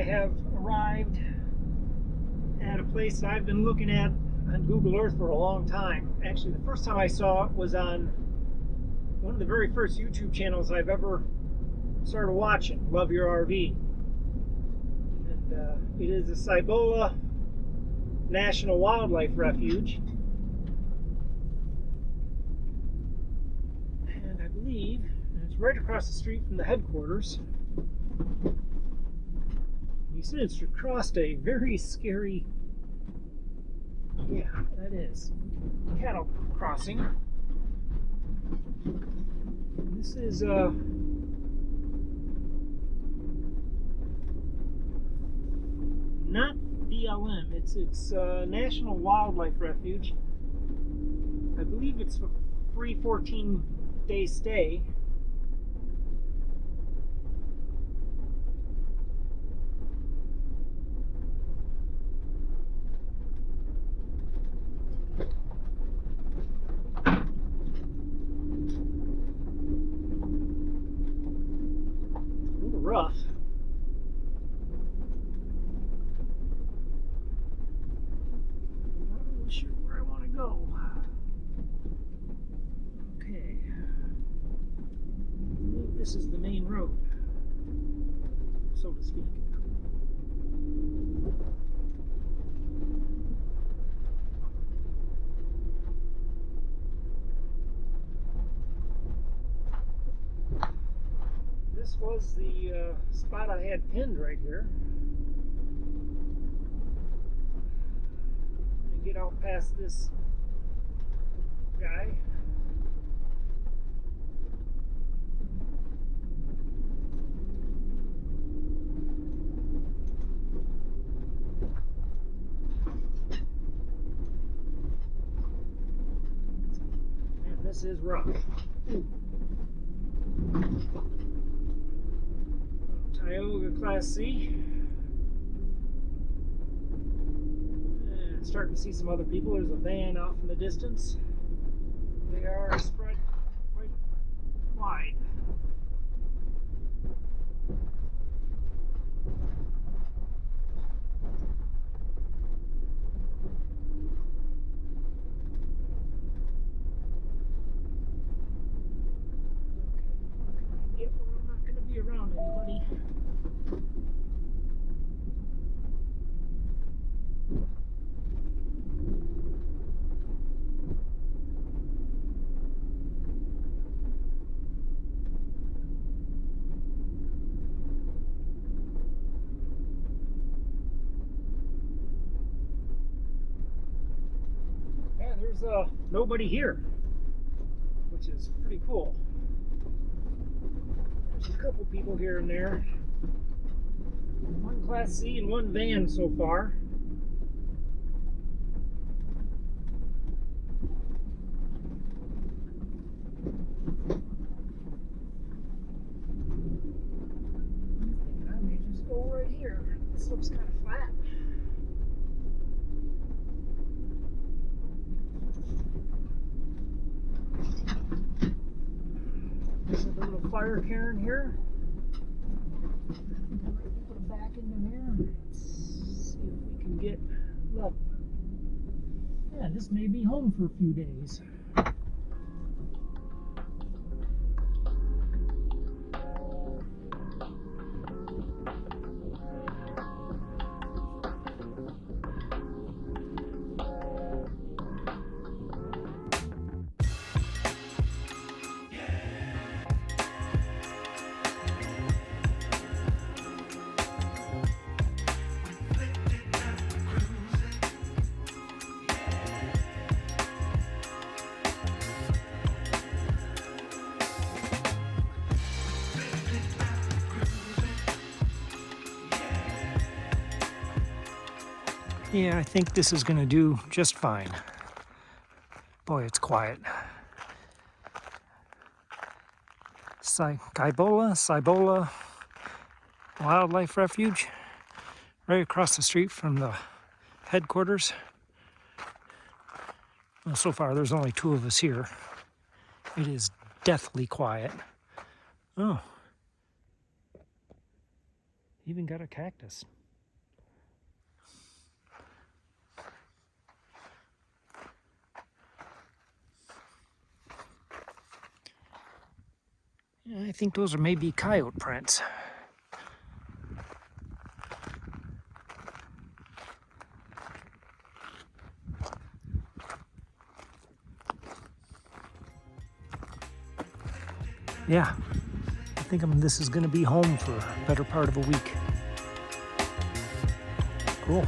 I have arrived at a place that I've been looking at on Google Earth for a long time. Actually, the first time I saw it was on one of the very first YouTube channels I've ever started watching, Love Your RV. And it is the Cibola National Wildlife Refuge. And I believe it's right across the street from the headquarters. You said it's across a very scary, yeah, that is, cattle crossing. This is not BLM, it's National Wildlife Refuge. I believe it's a free 14-day stay. Rough. Not really sure where I want to go. Okay. I believe this is the main road, so to speak. This was the spot I had pinned right here. I'm gonna get out past this guy. Man, this is rough. Tioga Class C. And starting to see some other people. There's a van off in the distance. They are spread quite wide. Okay, get where I'm not going to be around anybody. Yeah, there's nobody here, which is pretty cool. There's a couple people here and there. One Class C and one van so far. I may just go right here. This looks kind of flat. There's a little fire cairn here. Put them back into here. Let's see if we can get level. Yeah, this may be home for a few days. Yeah, I think this is going to do just fine. Boy, it's quiet. Cibola Wildlife Refuge, right across the street from the headquarters. Well, so far there's only two of us here. It is deathly quiet. Oh. Even got a cactus. Yeah, I think those are maybe coyote prints. Yeah, I think this is going to be home for a better part of a week. Cool.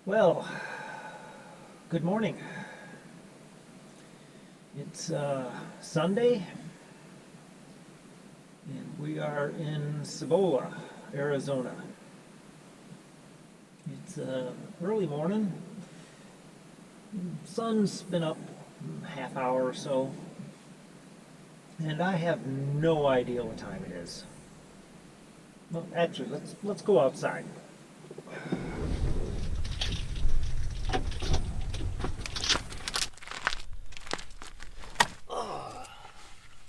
Well, good morning. It's Sunday, and we are in Cibola, Arizona. It's early morning. Sun's been up a half hour or so, and I have no idea what time it is. Well, actually, let's go outside.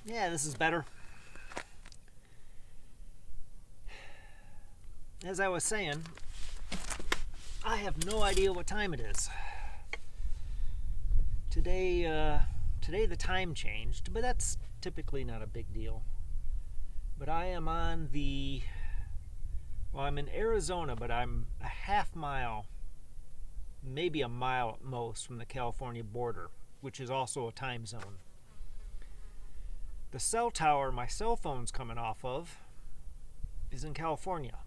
Yeah, this is better. As I was saying, I have no idea what time it is. Today the time changed, but that's typically not a big deal. But I am on I'm in Arizona, but I'm a half mile, maybe a mile at most, from the California border, which is also a time zone. The cell tower my cell phone's coming off of is in California.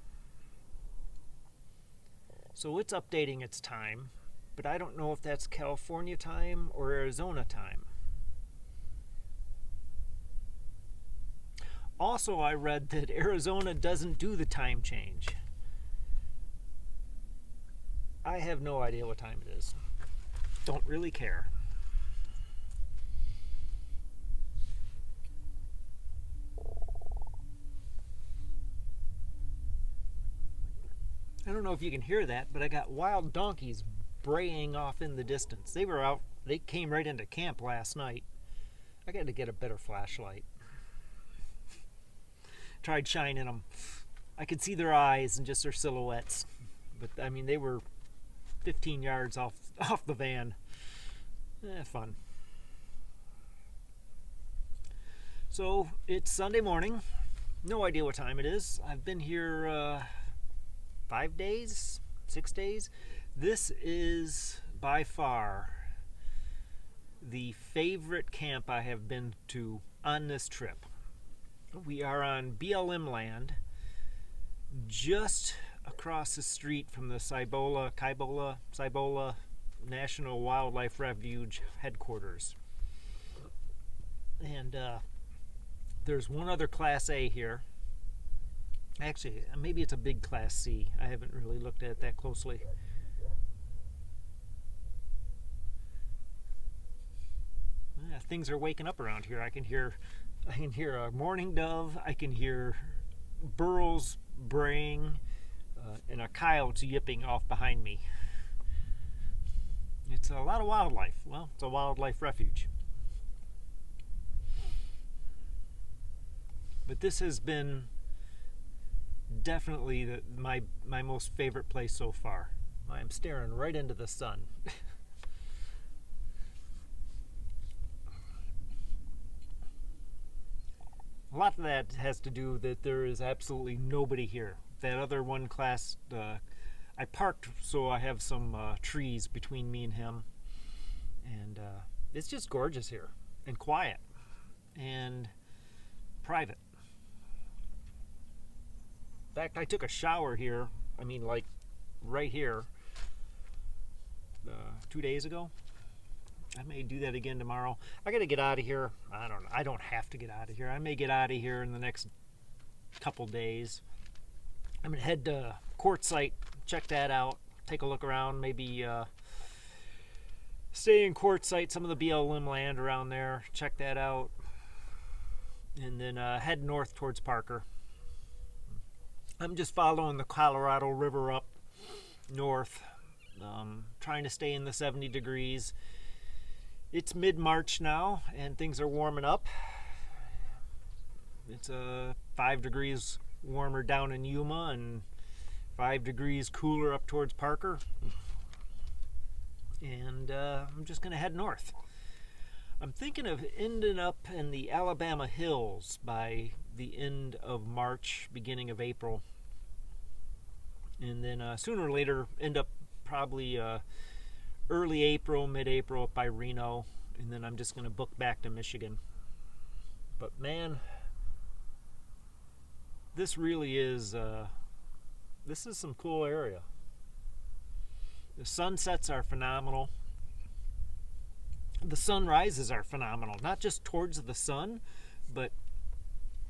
So it's updating its time, but I don't know if that's California time or Arizona time. Also, I read that Arizona doesn't do the time change. I have no idea what time it is. Don't really care. I don't know if you can hear that, but I got wild donkeys braying off in the distance. They came right into camp last night. I got to get a better flashlight. Tried shining them. I could see their eyes and just their silhouettes. But I mean, they were 15 yards off the van. Fun. So it's Sunday morning. No idea what time it is. I've been here 5 days, 6 days. This is by far the favorite camp I have been to on this trip. We are on BLM land, just across the street from the Cibola National Wildlife Refuge headquarters. And there's one other Class A here. Actually, maybe it's a big Class C. I haven't really looked at it that closely. Things are waking up around here. I can hear a mourning dove. I can hear burros braying, and a coyote yipping off behind me. It's a lot of wildlife. Well, it's a wildlife refuge. But this has been definitely my most favorite place so far. I'm staring right into the sun. A lot of that has to do that there is absolutely nobody here. That other one class, I parked so I have some trees between me and him. And it's just gorgeous here, and quiet, and private. In fact, I took a shower here, I mean like right here, 2 days ago. I may do that again tomorrow. I gotta get out of here. I don't know. I don't have to get out of here. I may get out of here in the next couple days. I'm gonna head to Quartzsite, check that out, take a look around, maybe stay in Quartzsite, some of the BLM land around there, check that out, and then head north towards Parker. I'm just following the Colorado River up north, trying to stay in the 70 degrees. It's mid-March now, and things are warming up. It's 5 degrees warmer down in Yuma and 5 degrees cooler up towards Parker. And I'm just going to head north. I'm thinking of ending up in the Alabama hills by the end of March, beginning of April. And then sooner or later end up probably early April, mid-April up by Reno, and then I'm just going to book back to Michigan. But man, this really is, this is some cool area. The sunsets are phenomenal. The sunrises are phenomenal, not just towards the sun, but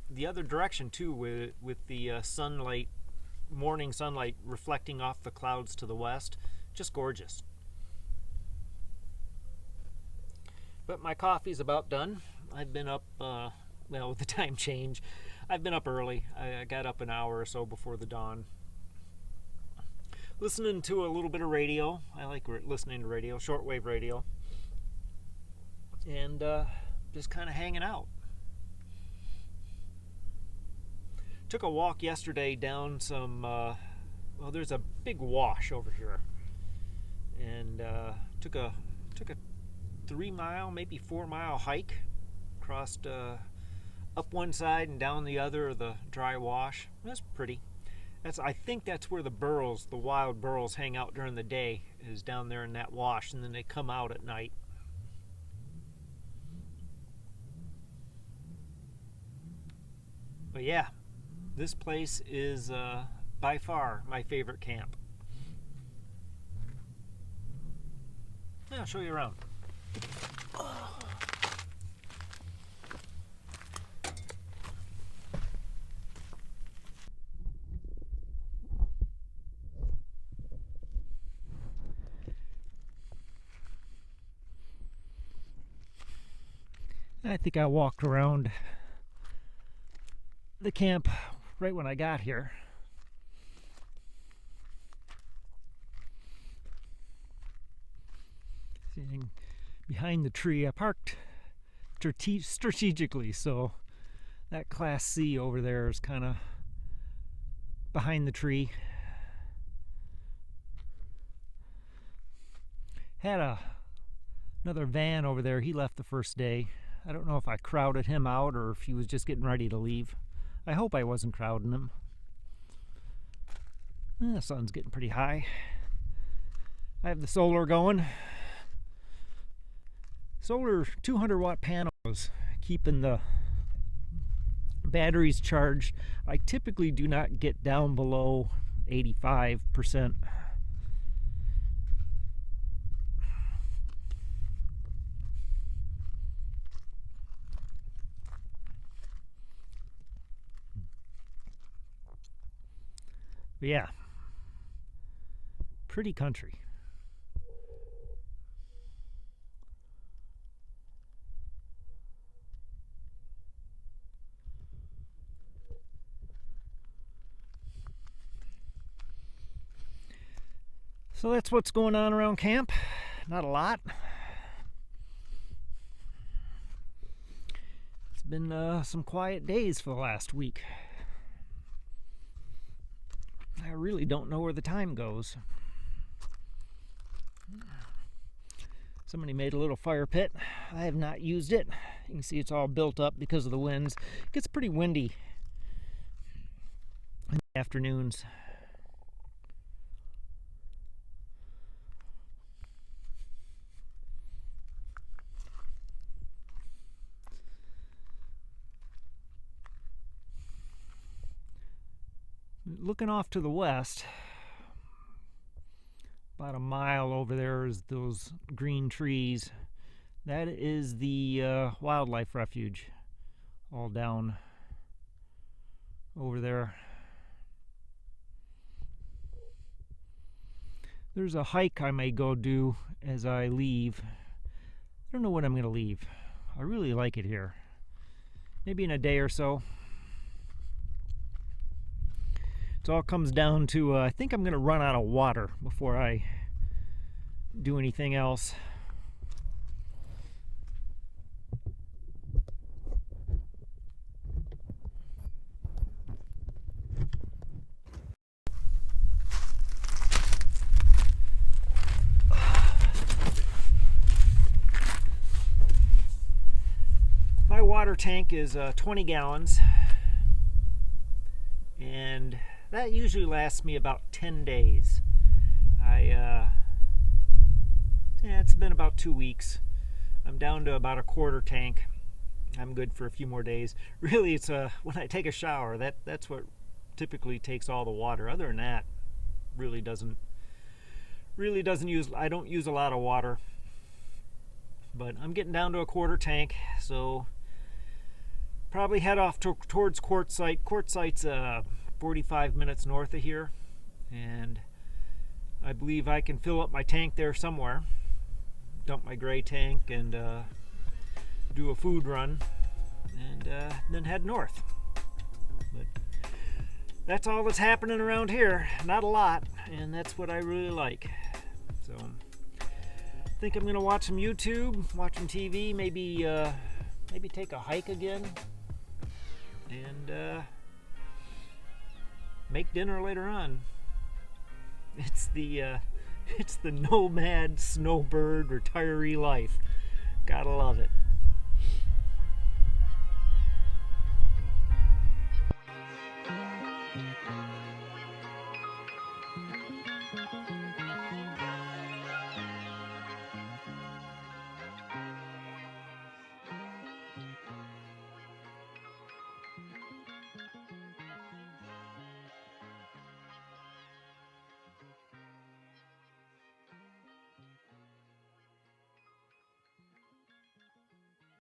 the other direction too, with the sunlight, morning sunlight reflecting off the clouds to the west. Just gorgeous. But my coffee's about done. I've been up, well, with the time change, I've been up early. I got up an hour or so before the dawn. Listening to a little bit of radio. I like listening to radio, shortwave radio. And just kind of hanging out. Took a walk yesterday down some, well, there's a big wash over here. And took a 3 mile, maybe 4 mile hike, crossed up one side and down the other of the dry wash. That's pretty. I think that's where the burros, the wild burros, hang out during the day, is down there in that wash, and then they come out at night. But yeah, this place is by far my favorite camp. Yeah, I'll show you around. I think I walked around the camp right when I got here. Sitting behind the tree, I parked strategically, so that Class C over there is kind of behind the tree. Had another van over there. He left the first day. I don't know if I crowded him out or if he was just getting ready to leave. I hope I wasn't crowding him. The sun's getting pretty high. I have the solar going. Solar 200 watt panels, keeping the batteries charged. I typically do not get down below 85%. But yeah, pretty country. So that's what's going on around camp. Not a lot. It's been some quiet days for the last week. I really don't know where the time goes. Somebody made a little fire pit. I have not used it. You can see it's all built up because of the winds. It gets pretty windy in the afternoons. Looking off to the west, about a mile over there is those green trees. That is the wildlife refuge, all down over there. There's a hike I may go do as I leave. I don't know when I'm going to leave. I really like it here. Maybe in a day or so. It all comes down to, I think I'm going to run out of water before I do anything else. My water tank is 20 gallons, and that usually lasts me about 10 days. It's been about 2 weeks. I'm down to about a quarter tank. I'm good for a few more days. Really, it's when I take a shower, that's what typically takes all the water. Other than that, really doesn't use. I don't use a lot of water. But I'm getting down to a quarter tank, so probably head off towards Quartzsite. Quartzsite's 45 minutes north of here, and I believe I can fill up my tank there somewhere, dump my gray tank, and do a food run, and then head north. But that's all that's happening around here. Not a lot, and that's what I really like. So I think I'm gonna watch some YouTube, watch some TV, maybe take a hike again, and make dinner later on. It's the nomad snowbird retiree life. Gotta love it.